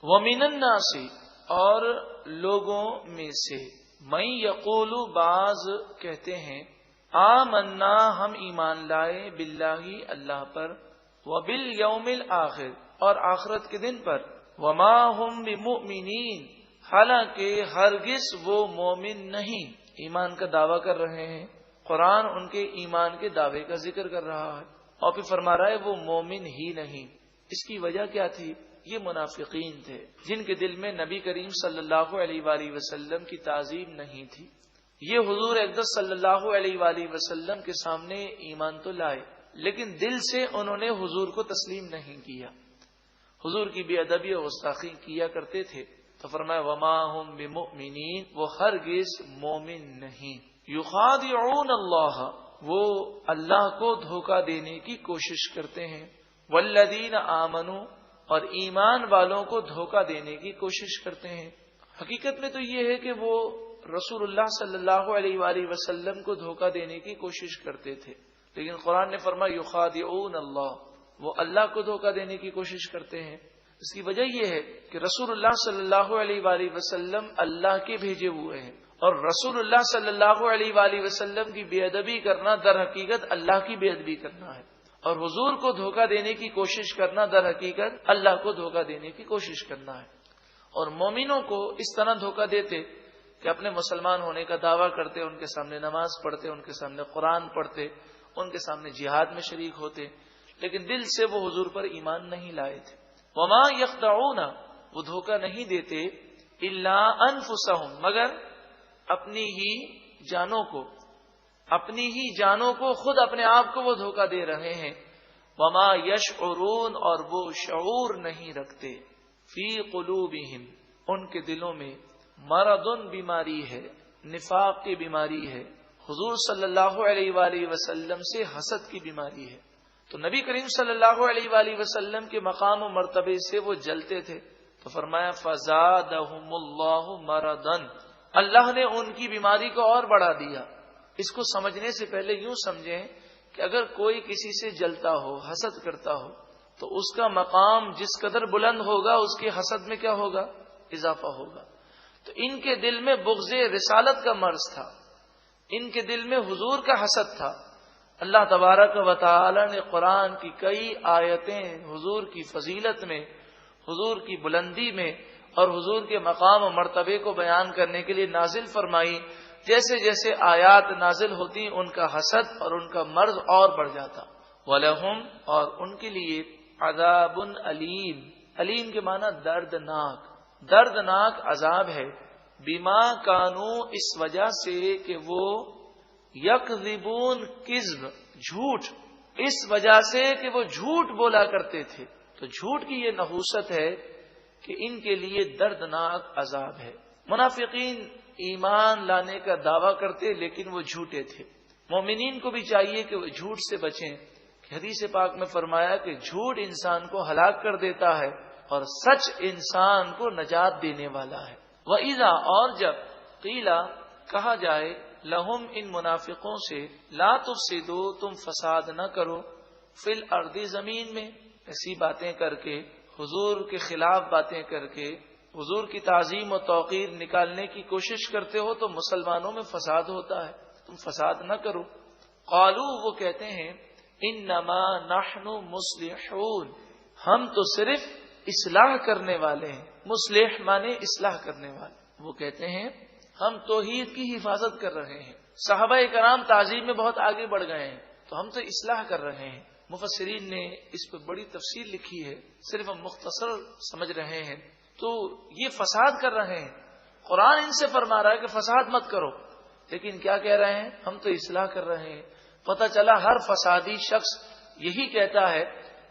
وَمِنَ النَّاسِ اور لوگوں میں سے من یقول بعض کہتے ہیں آمنا ہم ایمان لائے باللہ اللہ پر وبالیوم الآخر اور آخرت کے دن پر وما ہم بمؤمنین حالانکہ ہرگز وہ مومن نہیں. ایمان کا دعویٰ کر رہے ہیں، قرآن ان کے ایمان کے دعوے کا ذکر کر رہا ہے اور پھر فرما رہا ہے وہ مومن ہی نہیں. اس کی وجہ کیا تھی؟ یہ منافقین تھے جن کے دل میں نبی کریم صلی اللہ علیہ وآلہ وسلم کی تعظیم نہیں تھی. یہ حضور اقدس صلی اللہ علیہ وآلہ وسلم کے سامنے ایمان تو لائے لیکن دل سے انہوں نے حضور کو تسلیم نہیں کیا، حضور کی بے ادبی اور گستاخی کیا کرتے تھے. تو فرمایا وما ہم بمؤمنین، وہ ہرگز مومن نہیں. یخادعون اللہ، وہ اللہ کو دھوکہ دینے کی کوشش کرتے ہیں. والذین آمنوا، اور ایمان والوں کو دھوکہ دینے کی کوشش کرتے ہیں. حقیقت میں تو یہ ہے کہ وہ رسول اللہ صلی اللہ علیہ وآلہ وسلم کو دھوکہ دینے کی کوشش کرتے تھے، لیکن قرآن نے فرمایا یخادعون اللہ، وہ اللہ کو دھوکہ دینے کی کوشش کرتے ہیں. اس کی وجہ یہ ہے کہ رسول اللہ صلی اللہ علیہ وآلہ وسلم اللہ کے بھیجے ہوئے ہیں، اور رسول اللہ صلی اللہ علیہ وآلہ وسلم کی بے ادبی کرنا در حقیقت اللہ کی بے ادبی کرنا ہے، اور حضور کو دھوکہ دینے کی کوشش کرنا در حقیقت اللہ کو دھوکہ دینے کی کوشش کرنا ہے. اور مومنوں کو اس طرح دھوکہ دیتے کہ اپنے مسلمان ہونے کا دعویٰ کرتے، ان کے سامنے نماز پڑھتے، ان کے سامنے قرآن پڑھتے، ان کے سامنے جہاد میں شریک ہوتے، لیکن دل سے وہ حضور پر ایمان نہیں لائے تھے. وما یخدعون، وہ دھوکہ نہیں دیتے الا انفسہم، مگر اپنی ہی جانوں کو خود اپنے آپ کو وہ دھوکہ دے رہے ہیں. وما یشعرون، اور وہ شعور نہیں رکھتے. فی قلوبہم، ان کے دلوں میں مرض، بیماری ہے، نفاق کی بیماری ہے، حضور صلی اللہ علیہ وآلہ وسلم سے حسد کی بیماری ہے. تو نبی کریم صلی اللہ علیہ وآلہ وسلم کے مقام و مرتبے سے وہ جلتے تھے. تو فرمایا فزادہم اللہ مرضا، اللہ نے ان کی بیماری کو اور بڑھا دیا. اس کو سمجھنے سے پہلے یوں سمجھیں کہ اگر کوئی کسی سے جلتا ہو، حسد کرتا ہو، تو اس کا مقام جس قدر بلند ہوگا اس کے حسد میں کیا ہوگا؟ اضافہ ہوگا. تو ان کے دل میں بغض رسالت کا مرض تھا، ان کے دل میں حضور کا حسد تھا. اللہ تبارک و تعالی نے قرآن کی کئی آیتیں حضور کی فضیلت میں، حضور کی بلندی میں اور حضور کے مقام و مرتبے کو بیان کرنے کے لیے نازل فرمائی. جیسے جیسے آیات نازل ہوتی ان کا حسد اور ان کا مرض اور بڑھ جاتا. وَلَهُمْ، اور ان کے لیے عذاب علیم، علیم کے معنی دردناک، دردناک عذاب ہے. بما کانوا، اس وجہ سے کہ وہ یکذبون، کذب، جھوٹ، اس وجہ سے کہ وہ جھوٹ بولا کرتے تھے. تو جھوٹ کی یہ نحوست ہے کہ ان کے لیے دردناک عذاب ہے. منافقین ایمان لانے کا دعویٰ کرتے لیکن وہ جھوٹے تھے. مومنین کو بھی چاہیے کہ وہ جھوٹ سے بچیں. حدیث پاک میں فرمایا کہ جھوٹ انسان کو ہلاک کر دیتا ہے اور سچ انسان کو نجات دینے والا ہے. وَإِذَا، اور جب قیلا، کہا جائے، لہم، ان منافقوں سے، لا تفسدوا، تم فساد نہ کرو، فی الارض، زمین میں، ایسی باتیں کر کے، حضور کے خلاف باتیں کر کے، حضور کی تعظیم و توقیر نکالنے کی کوشش کرتے ہو تو مسلمانوں میں فساد ہوتا ہے، تم فساد نہ کرو. قالو، وہ کہتے ہیں، انما نحن مصلحون، ہم تو صرف اصلاح کرنے والے ہیں. مصلح مانے اصلاح کرنے والے. وہ کہتے ہیں ہم توحید کی حفاظت کر رہے ہیں. صحابہ کرام تعظیم میں بہت آگے بڑھ گئے ہیں تو ہم تو اصلاح کر رہے ہیں. مفسرین نے اس پہ بڑی تفصیل لکھی ہے، صرف ہم مختصر سمجھ رہے ہیں. تو یہ فساد کر رہے ہیں. قرآن ان سے فرما رہا ہے کہ فساد مت کرو، لیکن کیا کہہ رہے ہیں؟ ہم تو اصلاح کر رہے ہیں. پتہ چلا ہر فسادی شخص یہی کہتا ہے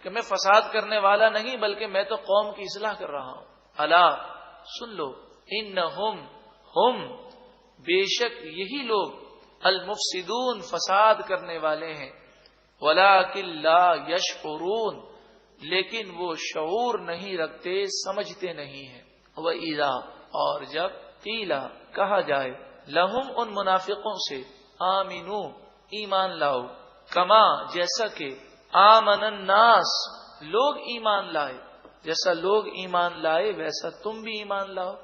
کہ میں فساد کرنے والا نہیں بلکہ میں تو قوم کی اصلاح کر رہا ہوں. الا، سن لو، انہم، ہم، بے شک یہی لوگ، المفسدون، فساد کرنے والے ہیں. ولکن لا یشعرون، لیکن وہ شعور نہیں رکھتے، سمجھتے نہیں ہیں. وَإِذَا، اور جب قیلا، کہا جائے، لہم، ان منافقوں سے، آمنو، ایمان لاؤ، کما، جیسا کہ آمن الناس، لوگ ایمان لائے. جیسا لوگ ایمان لائے ویسا تم بھی ایمان لاؤ۔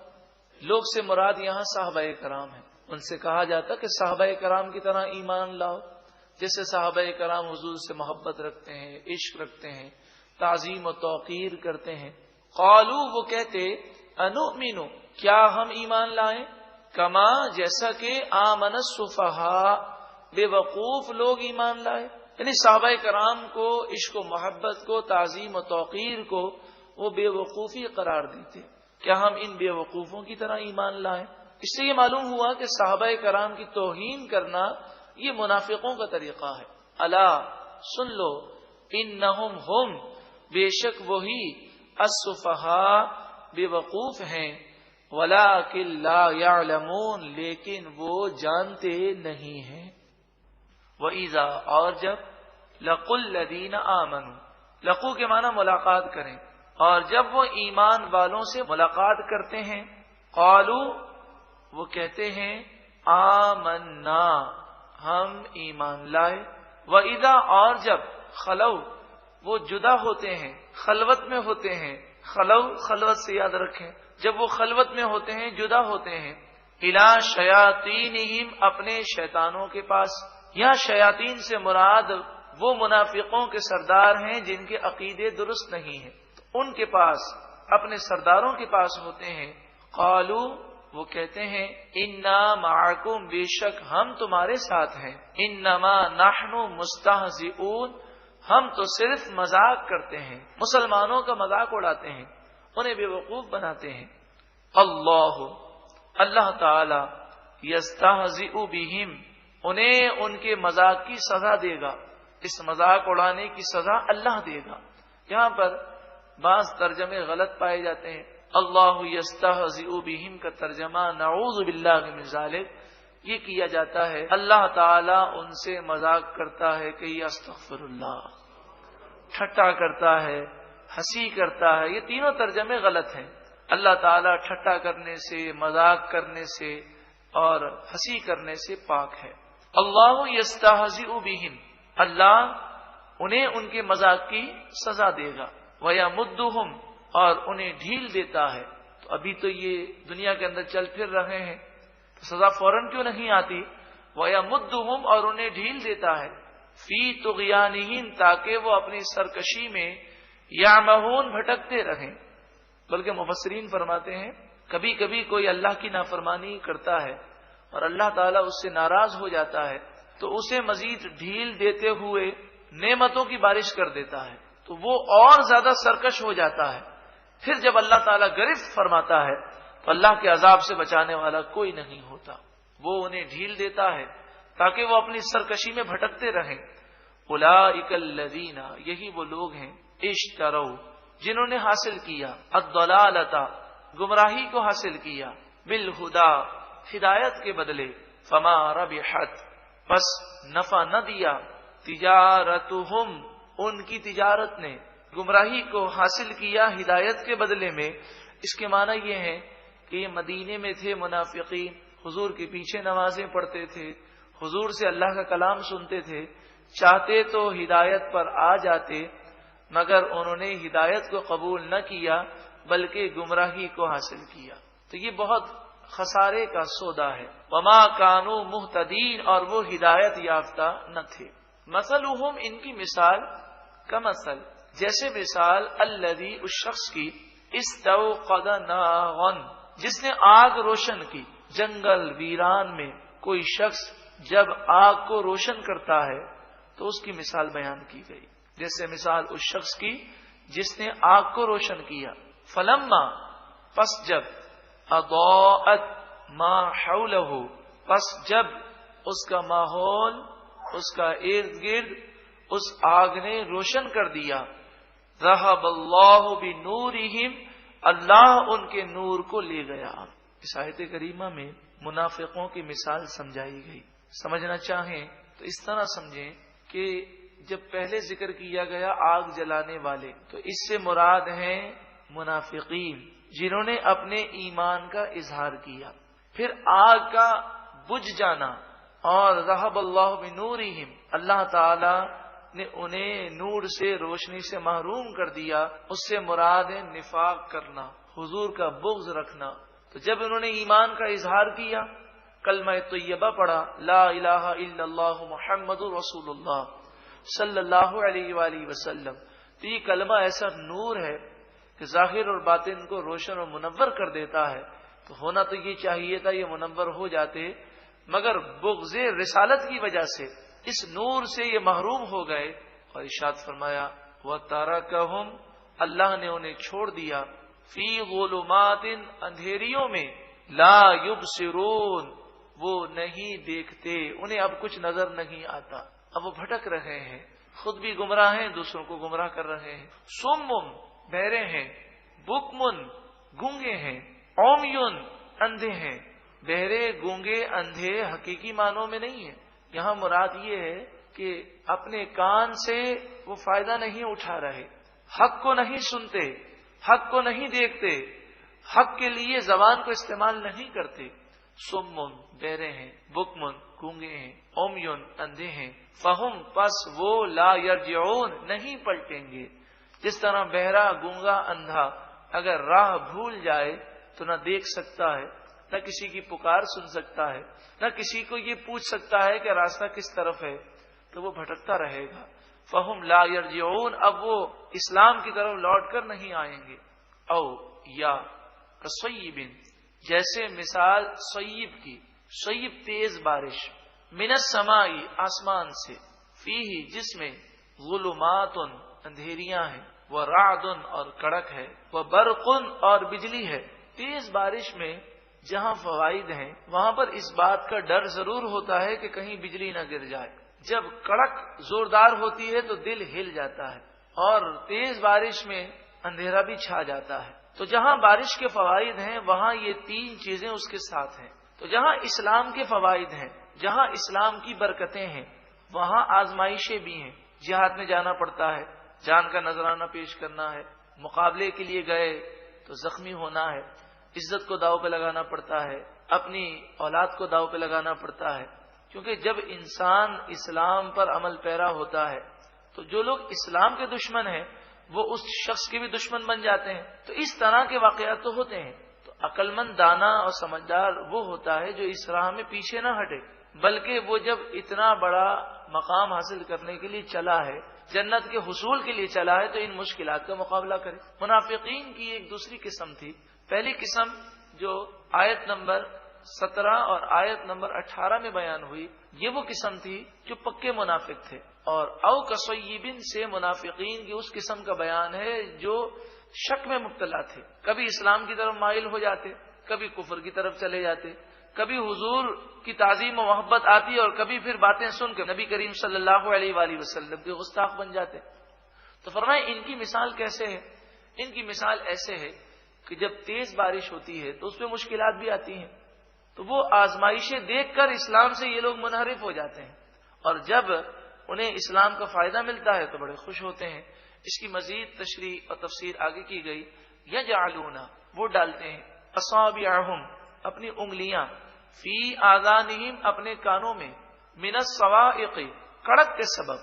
لوگ سے مراد یہاں صحابہ کرام ہیں، ان سے کہا جاتا کہ صحابہ کرام کی طرح ایمان لاؤ، جیسے صحابہ کرام حضور سے محبت رکھتے ہیں، عشق رکھتے ہیں، تعظیم و توقیر کرتے ہیں۔ قالو وہ کہتے انؤمن کیا ہم ایمان لائیں، کما جیسا کہ آمن السفہاء بے وقوف لوگ ایمان لائے، یعنی صحابہ کرام کو عشق و محبت کو تعظیم و توقیر کو وہ بے وقوفی قرار دیتے، کیا ہم ان بے وقوفوں کی طرح ایمان لائیں؟ اس سے یہ معلوم ہوا کہ صحابہ کرام کی توہین کرنا یہ منافقوں کا طریقہ ہے۔ الا سن لو انہم ہم بے شک وہی السفہاء بے وقوف ہیں، ولکن لا یعلمون لیکن وہ جانتے نہیں ہیں۔ وَإِذَا اور جب لَقُوا الَّذِينَ آمَنُوا، لقو کے معنی ملاقات کریں، اور جب وہ ایمان والوں سے ملاقات کرتے ہیں، قالوا وہ کہتے ہیں آمنا ہم ایمان لائے، وَإِذَا اور جب خلو وہ جدا ہوتے ہیں، خلوت میں ہوتے ہیں، خلو خلوت سے یاد رکھیں، جب وہ خلوت میں ہوتے ہیں جدا ہوتے ہیں، الی شیاطینہم اپنے شیطانوں کے پاس، یہاں شیاطین سے مراد وہ منافقوں کے سردار ہیں جن کے عقیدے درست نہیں ہیں، تو ان کے پاس اپنے سرداروں کے پاس ہوتے ہیں، قالو وہ کہتے ہیں انا معکم بے شک ہم تمہارے ساتھ ہیں، انما نحن مستہزئون ہم تو صرف مذاق کرتے ہیں، مسلمانوں کا مذاق اڑاتے ہیں، انہیں بے وقوف بناتے ہیں۔ اللہ تعالی یستہزئ بہم انہیں ان کے مذاق کی سزا دے گا، اس مذاق اڑانے کی سزا اللہ دے گا۔ یہاں پر بعض ترجمے غلط پائے جاتے ہیں، اللہ یستہزئ بہم کا ترجمہ نعوذ باللہ من ذالک یہ کیا جاتا ہے اللہ تعالی ان سے مذاق کرتا ہے کہ استغفر اللہ، ٹھٹا کرتا ہے، ہنسی کرتا ہے، یہ تینوں ترجمے غلط ہیں۔ اللہ تعالی ٹھٹا کرنے سے، مذاق کرنے سے اور ہنسی کرنے سے پاک ہے۔ اللہ یستہزئ بہم اللہ انہیں ان کے مذاق کی سزا دے گا، وَيَمُدُّهُمْ اور انہیں ڈھیل دیتا ہے۔ تو ابھی تو یہ دنیا کے اندر چل پھر رہے ہیں تو سزا فوراً کیوں نہیں آتی؟ وَيَمُدُّهُمْ اور انہیں ڈھیل دیتا ہے، فی طغیانہم تاکہ وہ اپنی سرکشی میں یعمہون بھٹکتے رہیں۔ بلکہ مفسرین فرماتے ہیں کبھی کبھی کوئی اللہ کی نافرمانی کرتا ہے اور اللہ تعالیٰ اس سے ناراض ہو جاتا ہے تو اسے مزید ڈھیل دیتے ہوئے نعمتوں کی بارش کر دیتا ہے تو وہ اور زیادہ سرکش ہو جاتا ہے۔ پھر جب اللہ تعالیٰ گرفت فرماتا ہے تو اللہ کے عذاب سے بچانے والا کوئی نہیں ہوتا، وہ انہیں ڈھیل دیتا ہے تاکہ وہ اپنی سرکشی میں بھٹکتے رہیں۔ اولئک الذین یہی وہ لوگ ہیں اشتروا جنہوں نے حاصل کیا الضلالۃ گمراہی کو حاصل کیا بالہدی ہدایت کے بدلے، فما ربحت پس نفع نہ دیا تجارتہم ان کی تجارت نے، گمراہی کو حاصل کیا ہدایت کے بدلے میں۔ اس کے معنی یہ ہے کہ یہ مدینے میں تھے منافقین، حضور کے پیچھے نمازیں پڑھتے تھے، حضور سے اللہ کا کلام سنتے تھے، چاہتے تو ہدایت پر آ جاتے مگر انہوں نے ہدایت کو قبول نہ کیا بلکہ گمراہی کو حاصل کیا، تو یہ بہت خسارے کا سودا ہے۔ وما کانوا مہتدین اور وہ ہدایت یافتہ نہ تھے۔ مثلہم ان کی مثال کمثل جیسے مثال الذی اس شخص کی استوقد نارا جس نے آگ روشن کی، جنگل ویران میں کوئی شخص جب آگ کو روشن کرتا ہے تو اس کی مثال بیان کی گئی، جیسے مثال اس شخص کی جس نے آگ کو روشن کیا، فلما پس جب اضاءت ما حولہ پس جب اس کا ماحول اس کا ارد گرد اس آگ نے روشن کر دیا، ذہب اللہ بنورہم اللہ ان کے نور کو لے گیا۔ اس آیت کریمہ میں منافقوں کی مثال سمجھائی گئی۔ سمجھنا چاہیں تو اس طرح سمجھیں کہ جب پہلے ذکر کیا گیا آگ جلانے والے تو اس سے مراد ہیں منافقین جنہوں نے اپنے ایمان کا اظہار کیا، پھر آگ کا بجھ جانا اور ذہب اللہ بنورہم اللہ تعالی نے انہیں نور سے روشنی سے محروم کر دیا، اس سے مراد ہے نفاق کرنا، حضور کا بغض رکھنا۔ تو جب انہوں نے ایمان کا اظہار کیا، کلمہ طیبہ پڑھا، لا الہ الا اللہ محمد رسول اللہ صلی اللہ علیہ وآلہ وسلم، تو یہ کلمہ ایسا نور ہے کہ ظاہر اور باطن کو روشن اور منور کر دیتا ہے۔ تو ہونا تو یہ چاہیے تھا، یہ منور ہو جاتے، مگر بغض رسالت کی وجہ سے اس نور سے یہ محروم ہو گئے۔ اور ارشاد فرمایا وَتَرَكَهُمْ، اللہ نے انہیں چھوڑ دیا، فی ظلمات، اندھیریوں میں، لا یبصرون، وہ نہیں دیکھتے، انہیں اب کچھ نظر نہیں آتا، اب وہ بھٹک رہے ہیں، خود بھی گمراہ ہیں، دوسروں کو گمراہ کر رہے ہیں۔ صم، بہرے ہیں، بکم، گونگے ہیں، عمیٌ، اندھے ہیں۔ بہرے، گونگے، اندھے حقیقی معنوں میں نہیں ہے، یہاں مراد یہ ہے کہ اپنے کان سے وہ فائدہ نہیں اٹھا رہے، حق کو نہیں سنتے، حق کو نہیں دیکھتے، حق کے لیے زبان کو استعمال نہیں کرتے۔ سمن، بہرے ہیں، بکمن، گونگے ہیں، عمیٌ، اندھے ہیں، فہم، پس وہ، لا یرجعون، نہیں پلٹیں گے۔ جس طرح بہرا، گونگا، اندھا اگر راہ بھول جائے تو نہ دیکھ سکتا ہے، نہ کسی کی پکار سن سکتا ہے، نہ کسی کو یہ پوچھ سکتا ہے کہ راستہ کس طرف ہے، تو وہ بھٹکتا رہے گا۔ فہم لا یرجعون، اب وہ اسلام کی طرف لوٹ کر نہیں آئیں گے۔ او یا کصیب، جیسے مثال صیب کی، صیب تیز بارش، من السماء، آسمان سے، فیہ، جس میں، ظلمات، اندھیریاں ہیں، ورعد، اور کڑک ہے، وبرق، اور بجلی ہے۔ تیز بارش میں جہاں فوائد ہیں وہاں پر اس بات کا ڈر ضرور ہوتا ہے کہ کہیں بجلی نہ گر جائے۔ جب کڑک زوردار ہوتی ہے تو دل ہل جاتا ہے، اور تیز بارش میں اندھیرا بھی چھا جاتا ہے۔ تو جہاں بارش کے فوائد ہیں وہاں یہ تین چیزیں اس کے ساتھ ہیں۔ تو جہاں اسلام کے فوائد ہیں، جہاں اسلام کی برکتیں ہیں، وہاں آزمائشیں بھی ہیں۔ جہاد میں جانا پڑتا ہے، جان کا نذرانہ پیش کرنا ہے، مقابلے کے لیے گئے تو زخمی ہونا ہے، عزت کو داؤ پہ لگانا پڑتا ہے، اپنی اولاد کو داؤ پہ لگانا پڑتا ہے، کیونکہ جب انسان اسلام پر عمل پیرا ہوتا ہے تو جو لوگ اسلام کے دشمن ہیں وہ اس شخص کے بھی دشمن بن جاتے ہیں۔ تو اس طرح کے واقعات تو ہوتے ہیں۔ تو عقل مند، دانا اور سمجھدار وہ ہوتا ہے جو اس راہ میں پیچھے نہ ہٹے، بلکہ وہ جب اتنا بڑا مقام حاصل کرنے کے لیے چلا ہے، جنت کے حصول کے لیے چلا ہے، تو ان مشکلات کا مقابلہ کرے۔ منافقین کی ایک دوسری قسم تھی۔ پہلی قسم جو آیت نمبر 17 اور آیت نمبر 18 میں بیان ہوئی، یہ وہ قسم تھی جو پکے منافق تھے۔ اور او کصیبن سے منافقین کی اس قسم کا بیان ہے جو شک میں مبتلا تھے، کبھی اسلام کی طرف مائل ہو جاتے، کبھی کفر کی طرف چلے جاتے، کبھی حضور کی تعظیم و محبت آتی اور کبھی پھر باتیں سن کے نبی کریم صلی اللہ علیہ وآلہ وسلم کے گستاخ بن جاتے۔ تو فرمائے ان کی مثال کیسے ہے؟ ان کی مثال ایسے ہے کہ جب تیز بارش ہوتی ہے تو اس میں مشکلات بھی آتی ہیں، تو وہ آزمائشیں دیکھ کر اسلام سے یہ لوگ منحرف ہو جاتے ہیں، اور جب انہیں اسلام کا فائدہ ملتا ہے تو بڑے خوش ہوتے ہیں۔ اس کی مزید تشریح اور تفسیر آگے کی گئی، یجعلون، وہ ڈالتے ہیں، اصابعہم، اپنی انگلیاں، فی آذانہم، اپنے کانوں میں، من الصواعق، کڑک کے سبب۔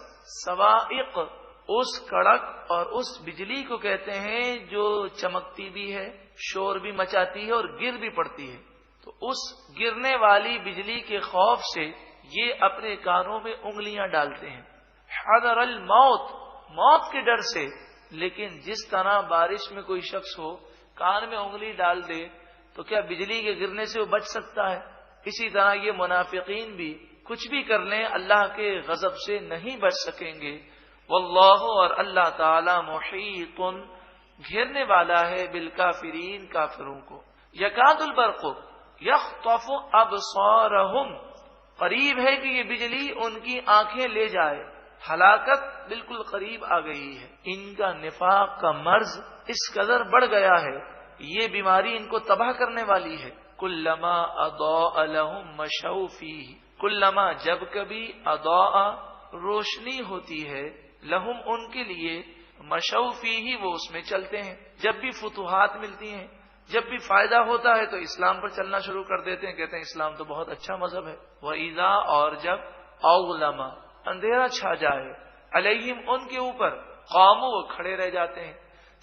صواعق اس کڑک اور اس بجلی کو کہتے ہیں جو چمکتی بھی ہے، شور بھی مچاتی ہے اور گر بھی پڑتی ہے۔ تو اس گرنے والی بجلی کے خوف سے یہ اپنے کانوں میں انگلیاں ڈالتے ہیں، حذر الموت، موت کے ڈر سے۔ لیکن جس طرح بارش میں کوئی شخص ہو کان میں انگلی ڈال دے تو کیا بجلی کے گرنے سے وہ بچ سکتا ہے؟ اسی طرح یہ منافقین بھی کچھ بھی کر لیں اللہ کے غضب سے نہیں بچ سکیں گے۔ واللہ، اور اللہ تعالی، محیط، گھیرنے والا ہے، بالکافرین، کافروں کو۔ یکاد البرق یخطف ابصارہم، قریب ہے کہ یہ بجلی ان کی آنکھیں لے جائے، ہلاکت بالکل قریب آ گئی ہے۔ ان کا نفاق کا مرض اس قدر بڑھ گیا ہے، یہ بیماری ان کو تباہ کرنے والی ہے۔ کلما اضاء لهم مشوا فیہ، کلما، جب کبھی، اضاء، روشنی ہوتی ہے، لہم، ان کے لیے، مشوا فیہ، وہ اس میں چلتے ہیں۔ جب بھی فتوحات ملتی ہیں، جب بھی فائدہ ہوتا ہے تو اسلام پر چلنا شروع کر دیتے ہیں، کہتے ہیں اسلام تو بہت اچھا مذہب ہے۔ وَإِذَا، اور جب، أَظْلَمَ، اندھیرا چھا جائے، علیہم ان کے اوپر قاموا وہ کھڑے رہ جاتے ہیں.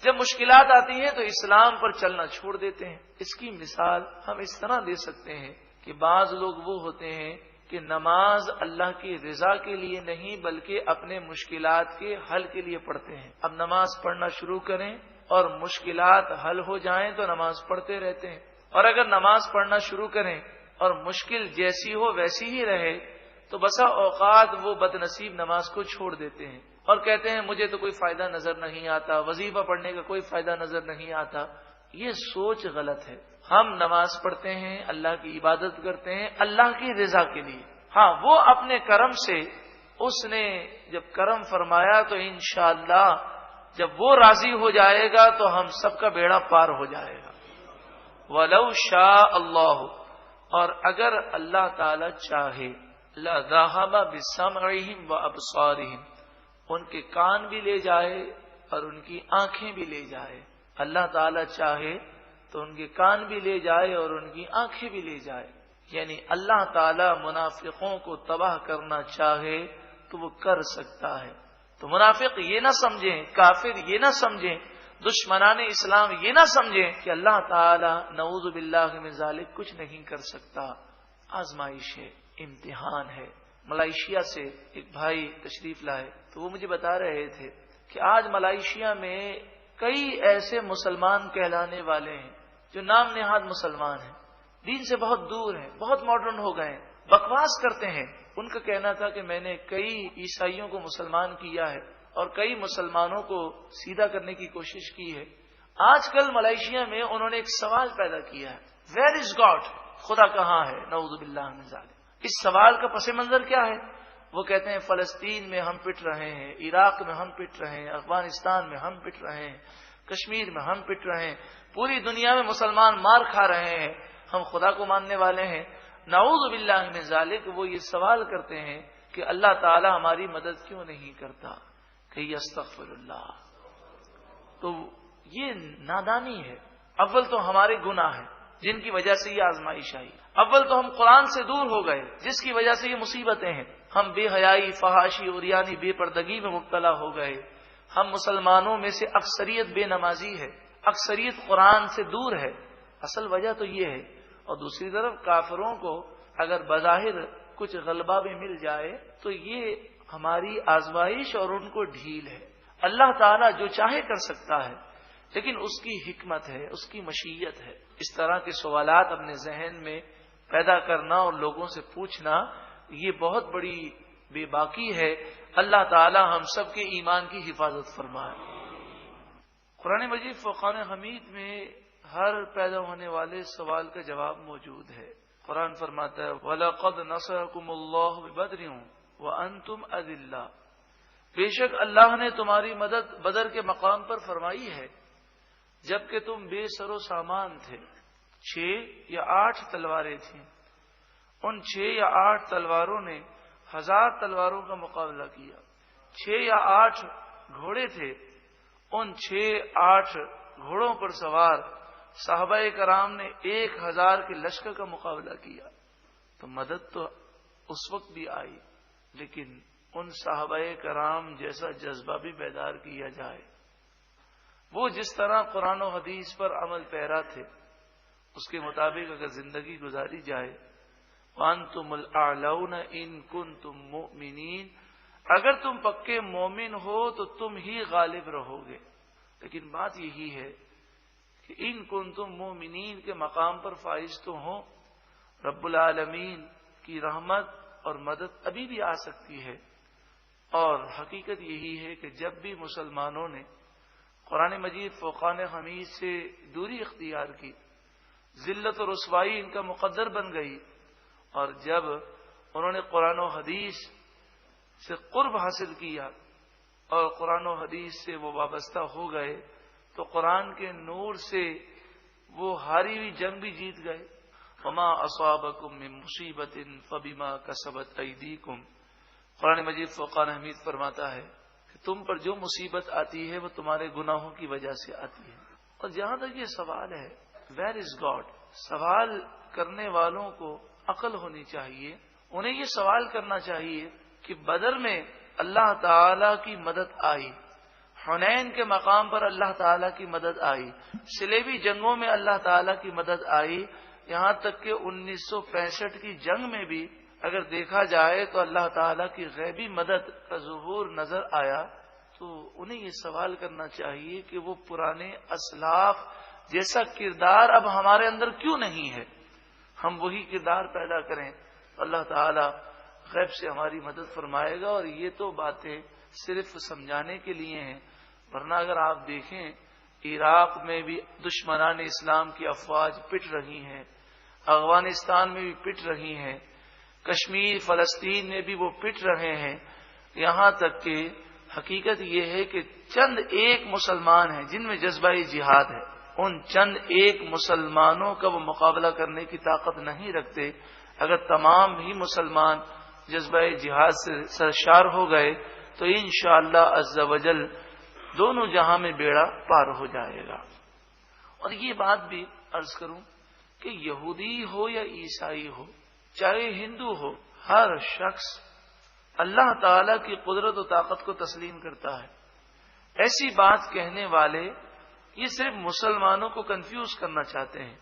جب مشکلات آتی ہیں تو اسلام پر چلنا چھوڑ دیتے ہیں. اس کی مثال ہم اس طرح دے سکتے ہیں کہ بعض لوگ وہ ہوتے ہیں کہ نماز اللہ کی رضا کے لیے نہیں بلکہ اپنے مشکلات کے حل کے لیے پڑھتے ہیں. اب نماز پڑھنا شروع کریں اور مشکلات حل ہو جائیں تو نماز پڑھتے رہتے ہیں، اور اگر نماز پڑھنا شروع کریں اور مشکل جیسی ہو ویسی ہی رہے تو بسا اوقات وہ بد نصیب نماز کو چھوڑ دیتے ہیں اور کہتے ہیں مجھے تو کوئی فائدہ نظر نہیں آتا، وظیفہ پڑھنے کا کوئی فائدہ نظر نہیں آتا. یہ سوچ غلط ہے. ہم نماز پڑھتے ہیں، اللہ کی عبادت کرتے ہیں اللہ کی رضا کے لیے. ہاں وہ اپنے کرم سے اس نے جب کرم فرمایا تو انشاءاللہ جب وہ راضی ہو جائے گا تو ہم سب کا بیڑا پار ہو جائے گا. وَلَوْ شَاءَ اللَّهُ اور اگر اللہ تعالی چاہے لَذَهَبَ بِسَمْعِهِمْ وَأَبْصَارِهِمْ ان کے کان بھی لے جائے اور ان کی آنکھیں بھی لے جائے. اللہ تعالی چاہے تو ان کے کان بھی لے جائے اور ان کی آنکھیں بھی لے جائے. یعنی اللہ تعالی منافقوں کو تباہ کرنا چاہے تو وہ کر سکتا ہے. تو منافق یہ نہ سمجھیں، کافر یہ نہ سمجھیں، دشمنان اسلام یہ نہ سمجھیں کہ اللہ تعالی نعوذ باللہ من ذالک کچھ نہیں کر سکتا. آزمائش ہے، امتحان ہے. ملائیشیا سے ایک بھائی تشریف لائے تو وہ مجھے بتا رہے تھے کہ آج ملائیشیا میں کئی ایسے مسلمان کہلانے والے ہیں جو نام نہاد مسلمان ہیں، دین سے بہت دور ہیں، بہت ماڈرن ہو گئے ہیں، بکواس کرتے ہیں. ان کا کہنا تھا کہ میں نے کئی عیسائیوں کو مسلمان کیا ہے اور کئی مسلمانوں کو سیدھا کرنے کی کوشش کی ہے. آج کل ملائیشیا میں انہوں نے ایک سوال پیدا کیا ہے، ویئر از گاڈ؟ خدا کہاں ہے؟ نعوذ باللہ من ذالک. اس سوال کا پس منظر کیا ہے؟ وہ کہتے ہیں فلسطین میں ہم پٹ رہے ہیں، عراق میں ہم پٹ رہے ہیں، افغانستان میں ہم پٹ رہے ہیں، کشمیر میں ہم پٹ رہے ہیں، پوری دنیا میں مسلمان مار کھا رہے ہیں، ہم خدا کو ماننے والے ہیں. نعوذ باللہ من ذالک. وہ یہ سوال کرتے ہیں کہ اللہ تعالی ہماری مدد کیوں نہیں کرتا؟ کہ استغفر اللہ. تو یہ نادانی ہے. اول تو ہمارے گناہ ہیں جن کی وجہ سے یہ آزمائش آئی. اول تو ہم قرآن سے دور ہو گئے جس کی وجہ سے یہ مصیبتیں ہیں. ہم بے حیائی، فحاشی اور یعنی بے پردگی میں مبتلا ہو گئے. ہم مسلمانوں میں سے اکثریت بے نمازی ہے، اکثریت قرآن سے دور ہے. اصل وجہ تو یہ ہے. اور دوسری طرف کافروں کو اگر بظاہر کچھ غلبہ بھی مل جائے تو یہ ہماری آزمائش اور ان کو ڈھیل ہے. اللہ تعالیٰ جو چاہے کر سکتا ہے لیکن اس کی حکمت ہے، اس کی مشیت ہے. اس طرح کے سوالات اپنے ذہن میں پیدا کرنا اور لوگوں سے پوچھنا یہ بہت بڑی بے باکی ہے. اللہ تعالیٰ ہم سب کے ایمان کی حفاظت فرمائے. قرآن مجید فرقان حمید میں ہر پیدا ہونے والے سوال کا جواب موجود ہے. قرآن فرماتا ہے وَلَقَدْ نَصَرَكُمُ اللَّهُ بِبَدْرٍ وَأَنْتُمْ أَذِلَّةٌ بے شک اللہ نے تمہاری مدد بدر کے مقام پر فرمائی ہے جبکہ تم بے سر و سامان تھے. 6 یا 8 تلواریں تھیں. ان 6 یا 8 تلواروں نے 1000 تلواروں کا مقابلہ کیا. 6 یا 8 گھوڑے تھے. ان 6-8 گھوڑوں پر سوار صحابہ کرام نے 1000 کے لشکر کا مقابلہ کیا. تو مدد تو اس وقت بھی آئی لیکن ان صحابہ کرام جیسا جذبہ بھی بیدار کیا جائے. وہ جس طرح قرآن و حدیث پر عمل پیرا تھے اس کے مطابق اگر زندگی گزاری جائے وَأَنْتُمُ الْأَعْلَوْنَ إِن كُنتُم مُؤْمِنِينَ اگر تم پکے مومن ہو تو تم ہی غالب رہو گے. لیکن بات یہی ہے کہ ان کنتم مومنین کے مقام پر فائز تو ہوں. رب العالمین کی رحمت اور مدد ابھی بھی آ سکتی ہے. اور حقیقت یہی ہے کہ جب بھی مسلمانوں نے قرآن مجید فرقان حمید سے دوری اختیار کی ذلت و رسوائی ان کا مقدر بن گئی. اور جب انہوں نے قرآن و حدیث سے قرب حاصل کیا اور قرآن و حدیث سے وہ وابستہ ہو گئے تو قرآن کے نور سے وہ ہاری ہوئی جنگ بھی جیت گئے. وما اصابکم من مصیبت فبما کسبت ایدیکم. قرآن مجید فرقان حمید فرماتا ہے کہ تم پر جو مصیبت آتی ہے وہ تمہارے گناہوں کی وجہ سے آتی ہے. اور جہاں تک یہ سوال ہے ویئر از گاڈ، سوال کرنے والوں کو عقل ہونی چاہیے. انہیں یہ سوال کرنا چاہیے کہ بدر میں اللہ تعالی کی مدد آئی، حنین کے مقام پر اللہ تعالی کی مدد آئی، صلیبی جنگوں میں اللہ تعالی کی مدد آئی، یہاں تک کہ 1965 کی جنگ میں بھی اگر دیکھا جائے تو اللہ تعالی کی غیبی مدد کا ظہور نظر آیا، تو انہیں یہ سوال کرنا چاہیے کہ وہ پرانے اسلاف جیسا کردار اب ہمارے اندر کیوں نہیں ہے؟ ہم وہی کردار پیدا کریں تو اللہ تعالی غیب سے ہماری مدد فرمائے گا۔ اور یہ تو باتیں صرف سمجھانے کے لیے ہیں، ورنہ اگر آپ دیکھیں عراق میں بھی دشمنان اسلام کی افواج پٹ رہی ہیں، افغانستان میں بھی پٹ رہی ہیں، کشمیر فلسطین میں بھی وہ پٹ رہے ہیں، یہاں تک کہ حقیقت یہ ہے کہ چند ایک مسلمان ہیں جن میں جذبہ جہاد ہے، ان چند ایک مسلمانوں کا وہ مقابلہ کرنے کی طاقت نہیں رکھتے۔ اگر تمام ہی مسلمان جذبہ جہاد سے سرشار ہو گئے تو انشاءاللہ عز وجل دونوں جہاں میں بیڑا پار ہو جائے گا۔ اور یہ بات بھی عرض کروں کہ یہودی ہو یا عیسائی ہو، چاہے ہندو ہو، ہر شخص اللہ تعالی کی قدرت و طاقت کو تسلیم کرتا ہے۔ ایسی بات کہنے والے یہ صرف مسلمانوں کو کنفیوز کرنا چاہتے ہیں،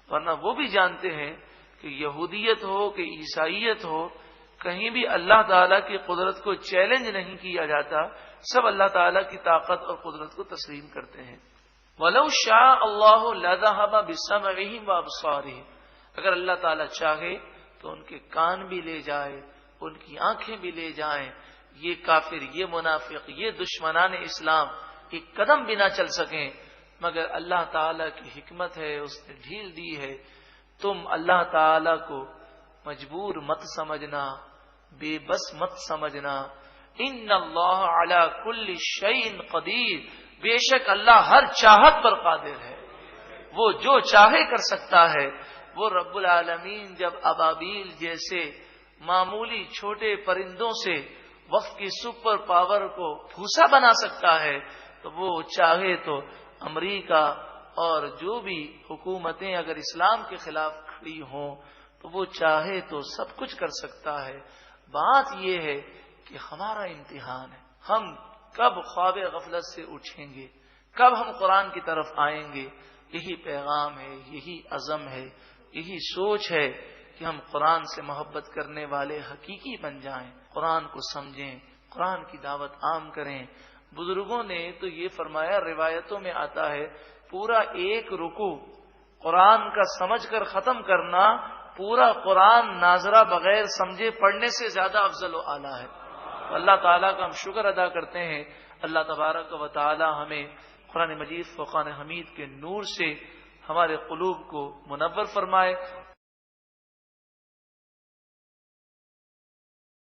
ورنہ وہ بھی جانتے ہیں کہ یہودیت ہو کہ عیسائیت ہو، کہیں بھی اللہ تعالیٰ کی قدرت کو چیلنج نہیں کیا جاتا، سب اللہ تعالیٰ کی طاقت اور قدرت کو تسلیم کرتے ہیں۔ وَلَوْ شَاءَ اللَّهُ لَذَهَبَ بِسَمْعِهِمْ وَأَبْصَارِهِمْ، اگر اللہ تعالیٰ چاہے تو ان کے کان بھی لے جائے، ان کی آنکھیں بھی لے جائیں، یہ کافر، یہ منافق، یہ دشمنان اسلام ایک قدم بھی نہ چل سکیں، مگر اللہ تعالیٰ کی حکمت ہے، اس نے ڈھیل دی ہے۔ تم اللہ تعالیٰ کو مجبور مت سمجھنا، بے بس مت سمجھنا۔ ان اللہ علی کل شیء قدیر، بے شک اللہ ہر چاہت پر قادر ہے، وہ جو چاہے کر سکتا ہے۔ وہ رب العالمین جب ابابیل جیسے معمولی چھوٹے پرندوں سے وقت کی سپر پاور کو پھوسا بنا سکتا ہے، تو وہ چاہے تو امریکہ اور جو بھی حکومتیں اگر اسلام کے خلاف کھڑی ہوں تو وہ چاہے تو سب کچھ کر سکتا ہے۔ بات یہ ہے کہ ہمارا امتحان ہے، ہم کب خواب غفلت سے اٹھیں گے، کب ہم قرآن کی طرف آئیں گے۔ یہی پیغام ہے، یہی عزم ہے، یہی سوچ ہے کہ ہم قرآن سے محبت کرنے والے حقیقی بن جائیں، قرآن کو سمجھیں، قرآن کی دعوت عام کریں۔ بزرگوں نے تو یہ فرمایا، روایتوں میں آتا ہے، پورا ایک رکوع قرآن کا سمجھ کر ختم کرنا پورا قرآن ناظرہ بغیر سمجھے پڑھنے سے زیادہ افضل و اعلیٰ ہے۔ تو اللہ تعالیٰ کا ہم شکر ادا کرتے ہیں، اللہ تبارک و تعالیٰ ہمیں قرآن مجید فرقان حمید کے نور سے ہمارے قلوب کو منور فرمائے،